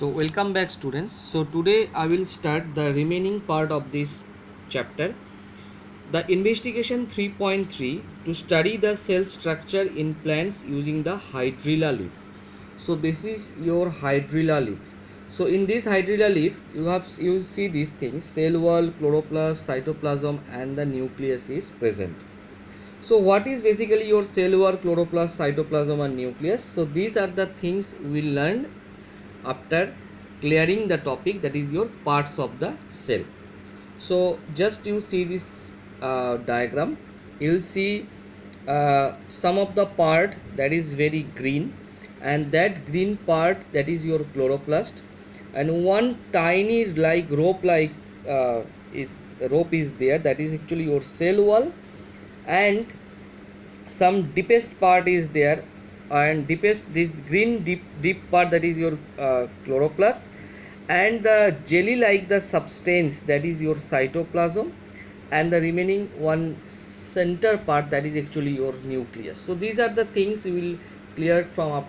So welcome back students. So today I will start the remaining part of this chapter, the investigation 3.3, to study the cell structure in plants using the hydrilla leaf. So this is your hydrilla leaf. So in this hydrilla leaf you see these things: cell wall, chloroplast, cytoplasm and the nucleus is present. So what is basically your cell wall, chloroplast, cytoplasm and nucleus? So these are the things we learned after clearing the topic, that is your parts of the cell. So just you see this diagram, you'll see some of the part that is very green, and that green part, that is your chloroplast, and one tiny like rope is there, that is actually your cell wall, and some deepest part is there, and deepest, this green deep part, that is your chloroplast, and the jelly like the substance, that is your cytoplasm, and the remaining one center part, that is actually your nucleus. So these are the things you will clear from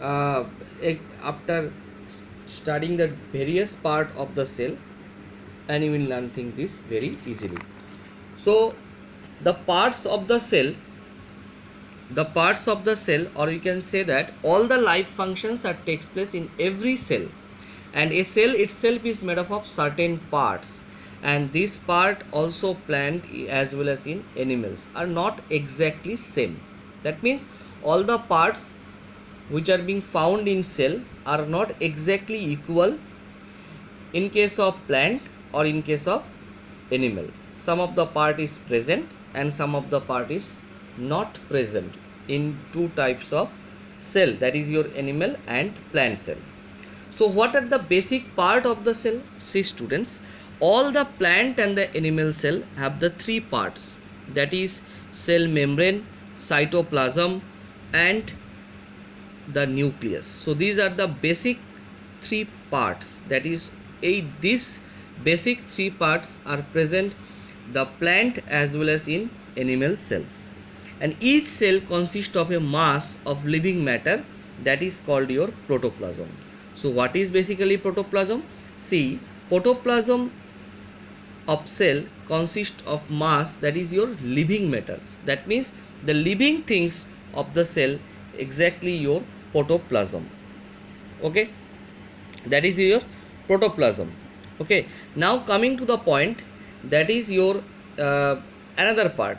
uh, after studying the various part of the cell, and you will learn things this very easily. So the parts of the cell, or you can say that all the life functions are takes place in every cell, and a cell itself is made up of certain parts, and this part also plant as well as in animals are not exactly same. That means all the parts which are being found in cell are not exactly equal in case of plant or in case of animal. Some of the part is present and some of the part is not present in two types of cell, that is your animal and plant cell. So what are the basic part of the cell? See students, all the plant and the animal cell have the three parts, that is cell membrane, cytoplasm and the nucleus. So these are the basic three parts, that is these basic three parts are present the plant as well as in animal cells, and each cell consists of a mass of living matter, that is called your protoplasm. So what is basically protoplasm? See, protoplasm of cell consists of mass, that is your living matters, that means the living things of the cell, exactly your protoplasm. Okay, that is your protoplasm. Okay, now coming to the point, that is your another part.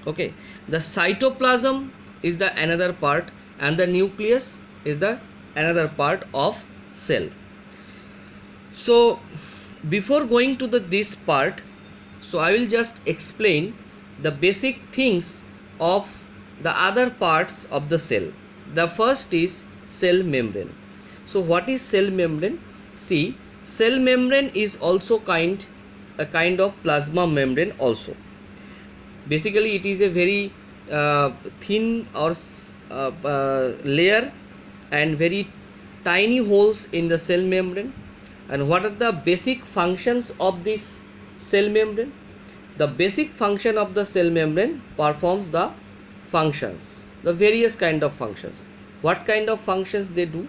Okay, the cytoplasm is the another part, and the nucleus is the another part of cell. So before going to this part, so I will just explain the basic things of the other parts of the cell. The first is cell membrane. So what is cell membrane? See, cell membrane is also a kind of plasma membrane also. Basically it is a very thin or layer and very tiny holes in the cell membrane. And what are the basic functions of this cell membrane? The basic function of the cell membrane performs the functions, the various kind of functions. What kind of functions they do?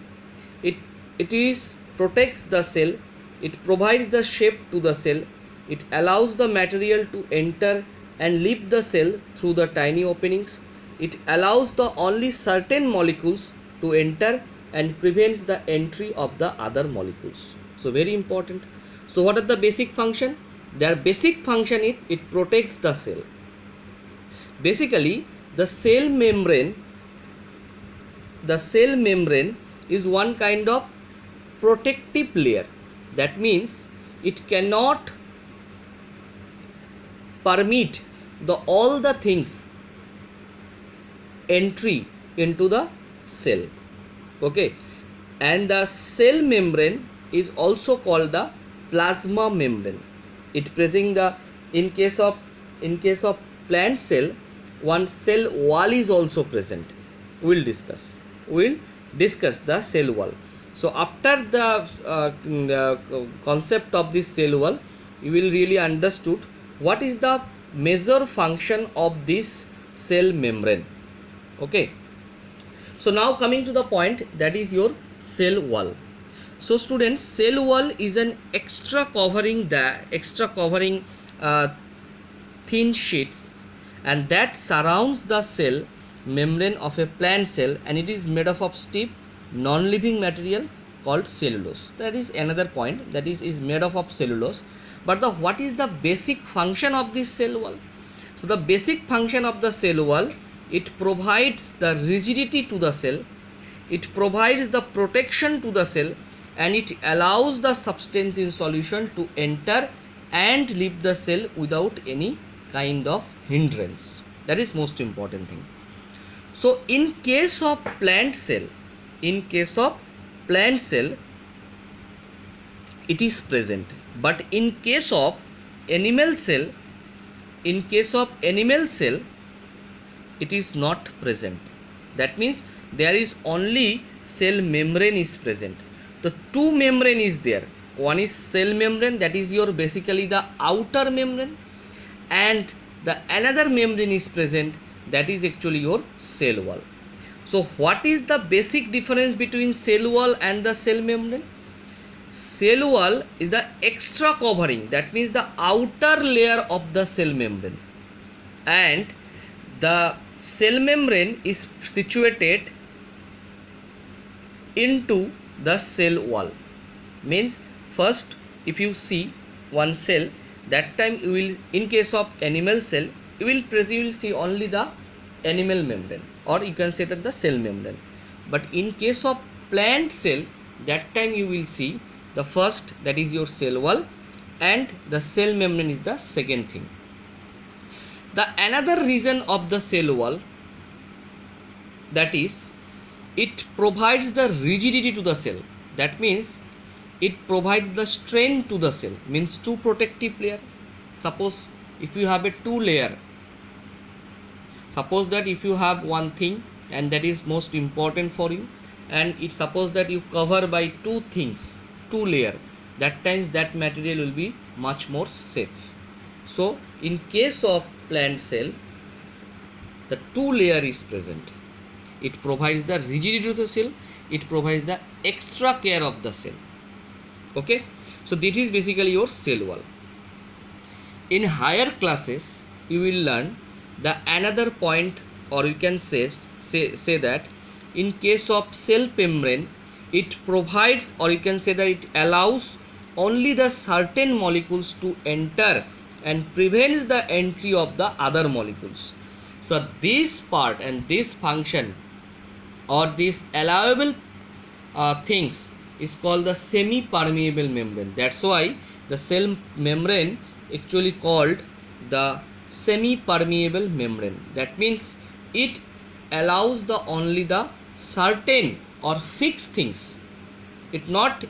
It is protects the cell, it provides the shape to the cell, it allows the material to enter and leave the cell through the tiny openings, it allows the only certain molecules to enter and prevents the entry of the other molecules. So very important. So what are the basic function? Their basic function is it protects the cell. Basically the cell membrane is one kind of protective layer. That means it cannot permit all the things entry into the cell. Okay, and the cell membrane is also called the plasma membrane. It present the in case of plant cell, one cell wall is also present. We'll discuss the cell wall. So after the concept of this cell wall, you will really understood what is the major function of this cell membrane. Okay, so now coming to the point, that is your cell wall. So students, cell wall is an extra covering uh, thin sheets, and that surrounds the cell membrane of a plant cell, and it is made up of stiff non-living material called cellulose. That is another point, that is made up of cellulose. But what is the basic function of this cell wall? So the basic function of the cell wall, it provides the rigidity to the cell, it provides the protection to the cell, and it allows the substance in solution to enter and leave the cell without any kind of hindrance. That is most important thing. So in case of plant cell, it is present, but in case of animal cell, it is not present. That means there is only cell membrane is present. The two membrane is there. One is cell membrane, that is your basically the outer membrane, and the another membrane is present, that is actually your cell wall. So what is the basic difference between cell wall and the cell membrane? Cell wall is the extra covering, that means the outer layer of the cell membrane, and the cell membrane is situated into the cell wall. Means first, if you see one cell, that time you will, in case of animal cell, you will see only the animal membrane, or you can say that the cell membrane. But in case of plant cell, that time you will see the first, that is your cell wall, and the cell membrane is the second thing. The another reason of the cell wall, that is, it provides the rigidity to the cell. That means it provides the strength to the cell, means two protective layer. Suppose if you have a two layer, suppose that if you have one thing and that is most important for you, and it suppose that you cover by two things, two layer, that times that material will be much more safe. So in case of plant cell, the two layer is present. It provides the rigidity to the cell, it provides the extra care of the cell. Okay, so this is basically your cell wall. In higher classes you will learn the another point, or you can say that in case of cell membrane, it provides, or you can say that it allows only the certain molecules to enter and prevents the entry of the other molecules. So this part and this function, or this allowable things, is called the semi-permeable membrane. That's why the cell membrane actually called the semi-permeable membrane. That means it allows the only the certain or fixed things. It not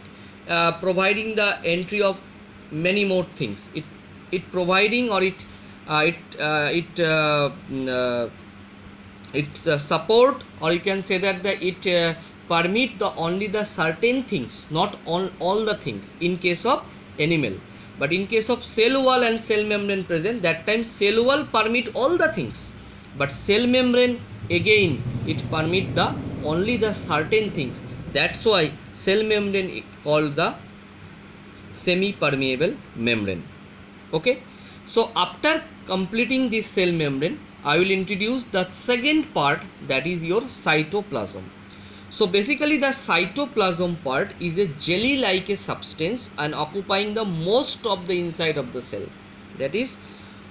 providing the entry of many more things. It providing, or it support, or you can say that it permit the only the certain things, not all the things in case of animal. But in case of cell wall and cell membrane present, that time cell wall permit all the things, but cell membrane again it permit the only the certain things. That's why cell membrane called the semi permeable membrane. Okay, so after completing this cell membrane, I will introduce the second part, that is your cytoplasm. So basically the cytoplasm part is a jelly like a substance and occupying the most of the inside of the cell. That is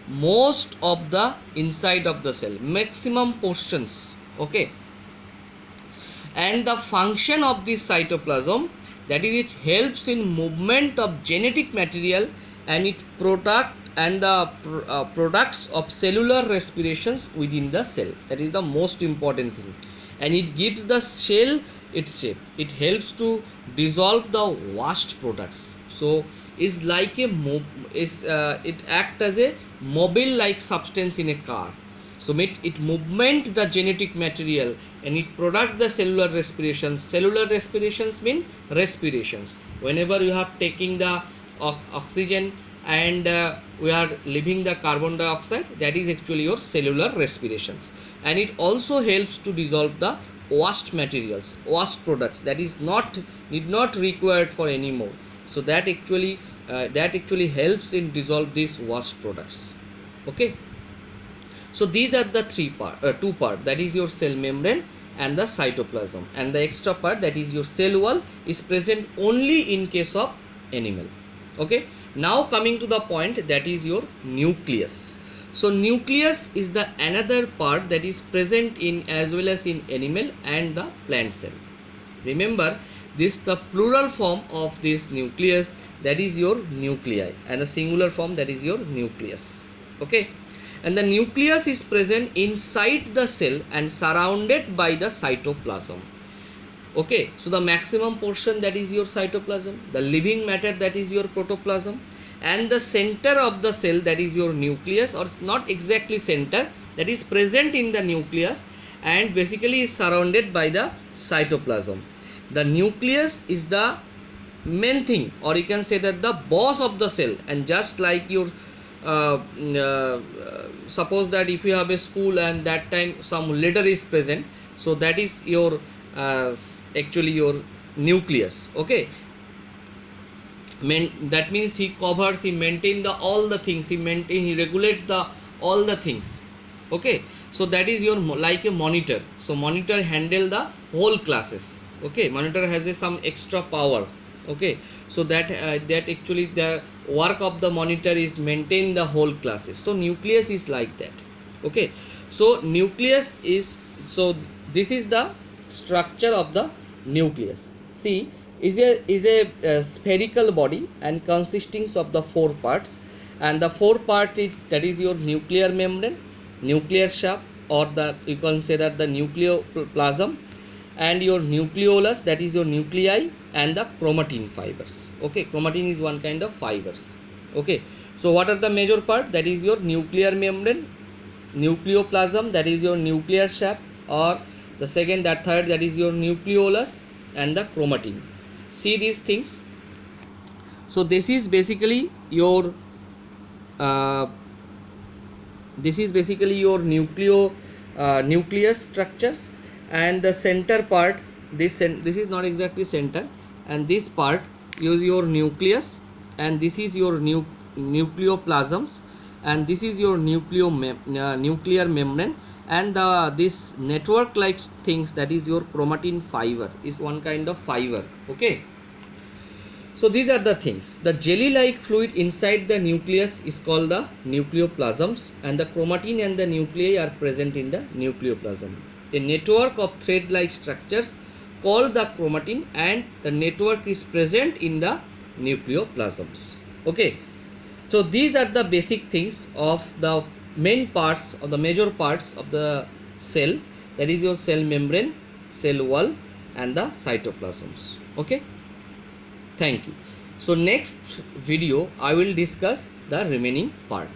most of the inside of the cell, maximum portions. Okay, and the function of this cytoplasm, that is, it helps in movement of genetic material, and it products of cellular respirations within the cell. That is the most important thing, and it gives the cell its shape. It helps to dissolve the waste products. So is like a it act as a mobile like substance in a car. So it movement the genetic material, and it products the cellular respirations. Cellular respirations mean respirations. Whenever you have taking the oxygen and we are leaving the carbon dioxide, that is actually your cellular respirations. And it also helps to dissolve the waste materials, waste products that is not need not required for anymore. So that actually helps in dissolve these waste products. Okay, so these are the two part, that is your cell membrane and the cytoplasm, and the extra part, that is your cell wall, is present only in case of animal. Okay, now coming to the point, that is your nucleus. So nucleus is the another part that is present in as well as in animal and the plant cell. Remember, this the plural form of this nucleus, that is your nuclei, and the singular form, that is your nucleus. Okay, and the nucleus is present inside the cell and surrounded by the cytoplasm. Okay, so the maximum portion, that is your cytoplasm, the living matter, that is your protoplasm, and the center of the cell, that is your nucleus, or not exactly center, that is present in the nucleus and basically is surrounded by the cytoplasm. The nucleus is the main thing, or you can say that the boss of the cell, and just like your suppose that if you have a school and that time some leader is present, so that is your actually your nucleus. Okay, that means he covers, he maintain the all the things, he regulates the all the things. Okay, so that is your like a monitor. So monitor handle the whole classes. Okay, monitor has some extra power. Okay, so that actually the work of the monitor is maintain the whole classes. So nucleus is like that. Okay, so nucleus is, so this is the structure of the nucleus. See, is a spherical body and consisting of the four parts, and the four part is, that is your nuclear membrane, nuclear shaft, or the you can say that the nucleoplasm, and your nucleolus, that is your nuclei, and the chromatin fibers. Okay, chromatin is one kind of fibers. Okay, so what are the major part? That is your nuclear membrane, nucleoplasm, that is your nuclear shaft, or the second, that third, that is your nucleolus, and the chromatin. See these things. So this is basically your nucleus structures, and the center part, this is not exactly center, and this part is your nucleus, and this is your nucleoplasms, and this is your nuclear membrane, and this network like things, that is your chromatin fiber, is one kind of fiber. Okay, so these are the things. The jelly like fluid inside the nucleus is called the nucleoplasms, and the chromatin and the nuclei are present in the nucleoplasm. A network of thread like structures called the chromatin, and the network is present in the nucleoplasms. Okay, so these are the basic things of the main parts, or the major parts of the cell, that is your cell membrane, cell wall, and the cytoplasms. Okay, thank you. So next video I will discuss the remaining part.